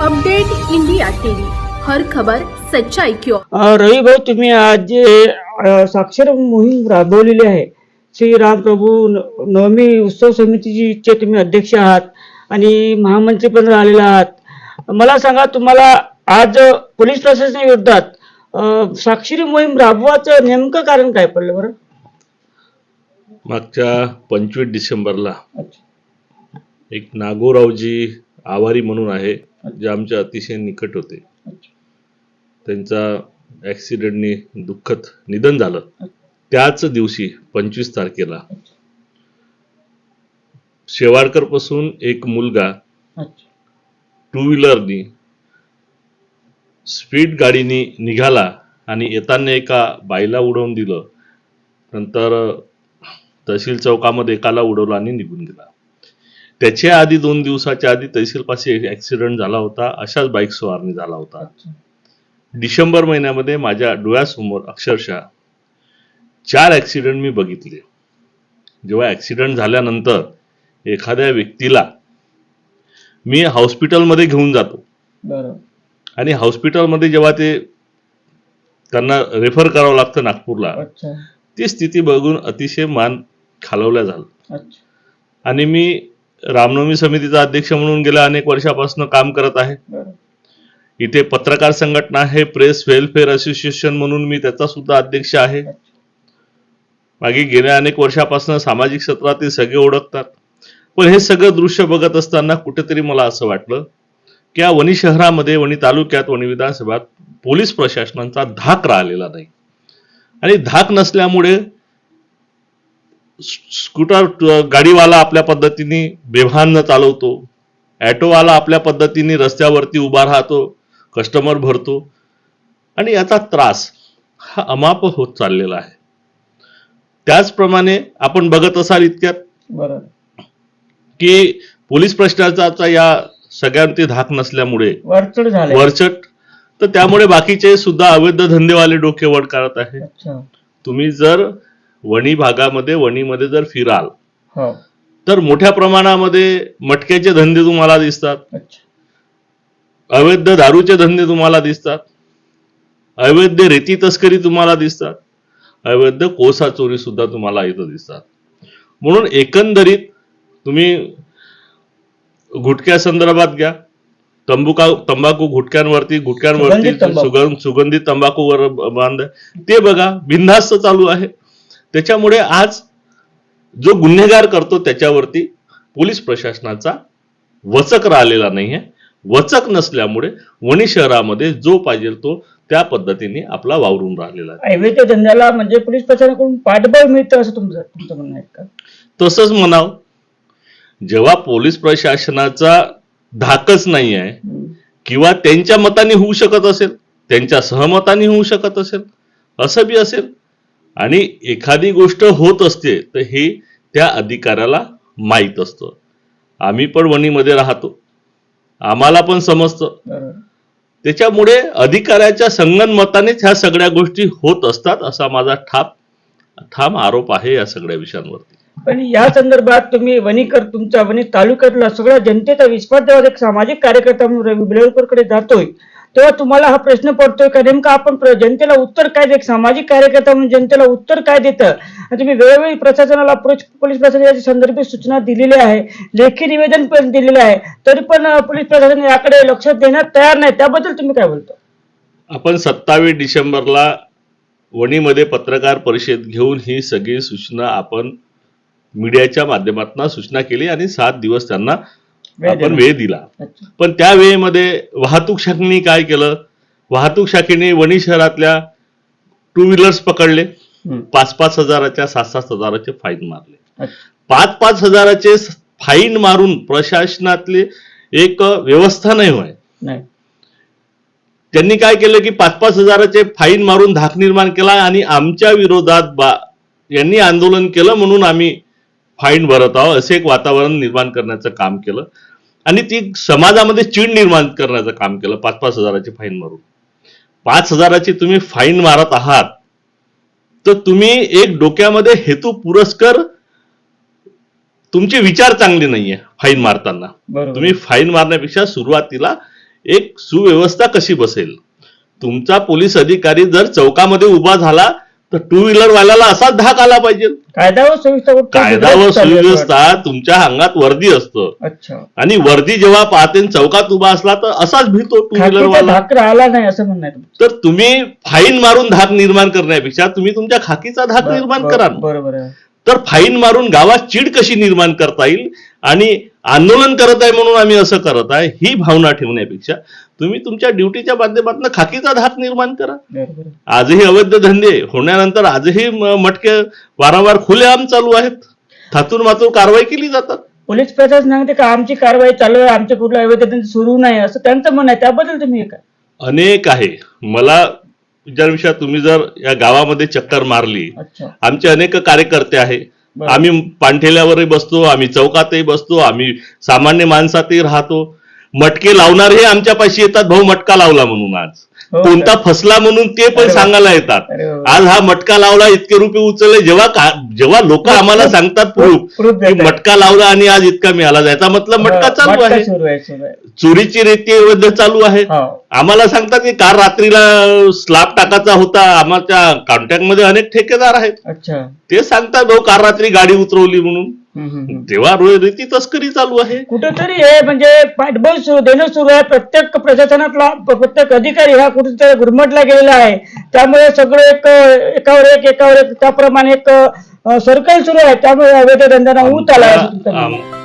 Update India TV, हर खबर सच्चाई की ओर। रवी भाऊ, तुम्ही आज जे साक्षर मोहीम राबवलेली आहे, श्री राम प्रभू नवमी उत्सव समितीचे तुम्ही अध्यक्ष आहात आणि महामंत्री पण राहिलेला आहात. मला सांगा, तुम्हाला आज पोलीस प्रशासनाविरोधात साक्षरी मोहीम राबवायचं नेमकं कारण काय पडलं बरं? मागच्या 25 डिसेंबरला एक नागोरावजी आवारी म्हणून आहे, जे आमच्या अतिशय निकट होते. त्यांचा ॲक्सिडेंटने दुःखद निधन झालं. त्याच दिवशी 25 तारखेला शेवाळकर पासून एक मुलगा टू व्हीलरनी स्पीड गाडीने निघाला आणि येताना एका बाईला उडवून दिलं. नंतर तहसील चौकामध्ये एकाला उडवलं आणि निघून गेला. त्याच्या आधी 2 दिवसाच्या आधी तहसीलपाशी ॲक्सिडेंट झाला होता, अशाच बाईक स्वारने झाला होता. डिसेंबर महिन्यामध्ये माझ्या डोळ्यासमोर अक्षरशः 4 ॲक्सिडेंट मी बघितले. जेव्हा ॲक्सिडेंट झाल्यानंतर एखाद्या व्यक्तीला मी हॉस्पिटलमध्ये घेऊन जातो आणि हॉस्पिटलमध्ये जेव्हा त्यांना रेफर करावं लागतं नागपूरला, ती स्थिती बघून अतिशय मान खालवल्या झालं. आणि मी रामनवमी समितीचा अध्यक्ष म्हणून गेल्या अनेक वर्षापासून काम करत आहे. इथे पत्रकार संघटना आहे, प्रेस वेलफेअर असोसिएशन म्हणून मी त्याचा सुद्धा अध्यक्ष आहे. मागे गेल्या अनेक वर्षापासून सामाजिक क्षेत्रातील सगळे ओळखतात. पण हे सगळं दृश्य बघत असताना कुठेतरी मला असं वाटलं की या वणी शहरामध्ये, वणी तालुक्यात, वणी विधानसभात पोलीस प्रशासनाचा धाक राहिलेला नाही. आणि धाक नसल्यामुळे स्कूटर गाडीवाला आपल्या पद्धतीने बेभान चालवतो, ॲटोवाला आपल्या पद्धतीने रस्त्यावरती उभा राहतो, कस्टमर भरतो आणि याचा त्रास हा अमाप होत चाललेला आहे. त्याचप्रमाणे आपण बघत असाल इतक्यात की पोलीस प्रशासनाचा या सगळ्यांचे धाक नसल्यामुळे वरचढ, तर त्यामुळे बाकीचे सुद्धा अवैध धंदेवाले डोके वर काढत आहेत. तुम्ही जर वणी भागामध्ये, वणीमध्ये जर फिराल तर मोठ्या प्रमाणामध्ये मटक्याचे धंदे तुम्हाला दिसतात, अवैध दारूचे धंदे तुम्हाला दिसतात, अवैध रेती तस्करी तुम्हाला दिसतात, अवैध कोळसा चोरी सुद्धा तुम्हाला इथं दिसतात. म्हणून एकंदरीत तुम्ही गुटख्या संदर्भात घ्या, तंबाखू गुटख्यांवरती सुगंधित तंबाखूवर बांध, ते बघा, बिनधास्त चालू आहे. त्याच्यामुळे आज जो गुन्हेगार करतो त्याच्यावरती पोलीस प्रशासनाचा वचक राहिलेला नाहीये. वचक नसल्यामुळे वणी शहरामध्ये जो पाहिजे तो त्या पद्धतीने आपला वावरून राहिलेला आहे. अवैध धंद्याला म्हणजे पोलीस प्रशासनाकडून पाठबळ मिळतं असं तुमचं म्हणणं आहे का? तसंच म्हणाव, जेव्हा पोलीस प्रशासनाचा धाकच नाही आहे किंवा त्यांच्या मताने होऊ शकत असेल, त्यांच्या सहमताने होऊ शकत असेल, असं बी असेल आणि एखादी गोष्ट होत असते तर हे त्या अधिकाऱ्याला माहीत असतं. आम्ही पण वणीमध्ये राहतो, आम्हाला पण समजतं. त्याच्यामुळे अधिकाऱ्याच्या संगनमतानेच ह्या सगळ्या गोष्टी होत असतात असा माझा ठाम आरोप आहे या सगळ्या विषयांवरती. पण या संदर्भात तुम्ही वणीकर, तुमच्या वणी तालुक्यातला सगळ्या जनतेचा विश्वास जेव्हा एक सामाजिक कार्यकर्ता म्हणून रवी बिलवकरकडे जातोय, तेव्हा तुम्हाला हा प्रश्न पडतोय का नेमका आपण जनतेला उत्तर काय देत, सामाजिक कार्यकर्ता म्हणून जनतेला उत्तर काय देतं? तुम्ही वेळोवेळी प्रशासनाला, पोलीस प्रशासनाच्या संदर्भात सूचना दिलेल्या आहे, लेखी निवेदन पण दिलेलं आहे, तरी पण पोलीस प्रशासन याकडे लक्ष देण्यास तयार नाही. त्याबद्दल तुम्ही काय बोलता? आपण 27 डिसेंबरला वणीमध्ये पत्रकार परिषद घेऊन ही सगळी सूचना आपण मीडियाच्या माध्यमातून सूचना केली आणि 7 दिवस त्यांना आपण वेळ दिला. पण त्या वेळेमध्ये वाहतूक शाखेने काय केलं? वाहतूक शाखेने वणी शहरातल्या टू व्हीलर्स पकडले, 5-5 हजाराच्या, 7-7 हजाराचे फाईन मारले. 5-5 हजाराचे फाईन मारून प्रशासनातली एक व्यवस्था नाही होय. त्यांनी काय केलं की 5-5 हजाराचे फाईन मारून धाक निर्माण केला आणि आमच्या विरोधात यांनी आंदोलन केलं म्हणून आम्ही फाईन भरत आहोत असे एक वातावरण निर्माण करण्याचं काम केलं आणि ती समाजामध्ये चीड निर्माण करण्याचं काम केलं. 5-5 हजाराचे फाईन मारून 5 हजाराची तुम्ही फाईन मारत आहात तर तुम्ही एक डोक्यामध्ये हेतू पुरस्कर तुमचे विचार चांगले नाहीये. फाईन मारताना तुम्ही फाईन मारण्यापेक्षा सुरुवातीला एक सुव्यवस्था कशी बसेल. तुमचा पोलीस अधिकारी जर चौकामध्ये उभा झाला तर टू व्हीलर वाल्याला असाच धाक आला पाहिजे. कायदा व सुव्यवस्था कुठं कायदा व चालू आहे सुव्यवस्था तुमच्या अंगात वर्दी असतं वाटतं. अच्छा, आणि वर्दी जेव्हा पाहते आणि चौकात उभा असला तर असाच भीतो टू व्हीलर खाकीचा वाला. धाक राहिला नाही असं म्हणणं आहे तुमचं. तर तुम्ही फाईन मारून धाक निर्माण करण्यापेक्षा तुम्ही तुमच्या खाकीचा धाक निर्माण करा. बरोबर आहे. तर फाईन मारून गावात चीड कशी निर्माण करता येईल आणि आंदोलन करत आहे म्हणून आम्ही असं करत आहे ही भावना ठेवण्यापेक्षा तुम्ही तुमच्या ड्युटीच्या माध्यमातून खाकीचा धाक निर्माण करा. बरोबर आहे. आजही अवैध धंदे होण्यानंतर आजही मटके वारंवार खुलेआम चालू आहेत. थातून मातून कारवाई केली जातात. पोलीस प्रशासन सांगते का आमची कारवाई चालू आहे, आमचे कुठलं अवैध धंदे सुरू नाही असं त्यांचं म्हणणं आहे. त्याबद्दल तुम्ही हे काय? अनेक आहे. मला विचारविषया तुम्ही जर या गावामध्ये चक्कर मारली, अच्छा, आमचे अनेक कार्यकर्ते आहे. बरं. आम्ही पाणठेल्यावरही बसतो, आम्ही चौकातही बसतो, आम्ही सामान्य माणसातही राहतो. मटके लावणारे आमच्यापाशी येतात, भाऊ मटका लावला म्हणून आज हो कोणता फसला म्हणून ते पण अरे वा. सांगायला येतात. अरे वा. आज हा मटका लावला, इतके रुपये उचलले. जेव्हा लोक आम्हाला सांगतात proof प्रूफ की देतात. मटका लावला आणि आज इतका मिळाला, याचा मतलब मटका चालू मटका आहे. सुरू आहे, सुरू आहे. चोरीची रीती अवैध चालू आहे. हो. आम्हाला सांगतात की काल रात्रीला स्लॅब टाकायचा होता. आम्हाला कॉन्टॅक्ट मध्ये अनेक ठेकेदार आहेत. अच्छा. ते सांगतात भाऊ काल रात्री गाडी उतरवली म्हणून. तेव्हा रीती तस्करी चालू आहे. कुठेतरी हे म्हणजे पाठबळ देणं सुरू आहे. प्रत्येक प्रशासनातला प्रत्येक अधिकारी हा कुठेतरी गुरमटला गेलेला आहे. त्यामुळे सगळं एकावर एक त्याप्रमाणे एक सर्कल सुरू आहे. त्यामुळे अवैध धंद्यांना ऊत आला आहे असं तुमचं म्हणणं आहे.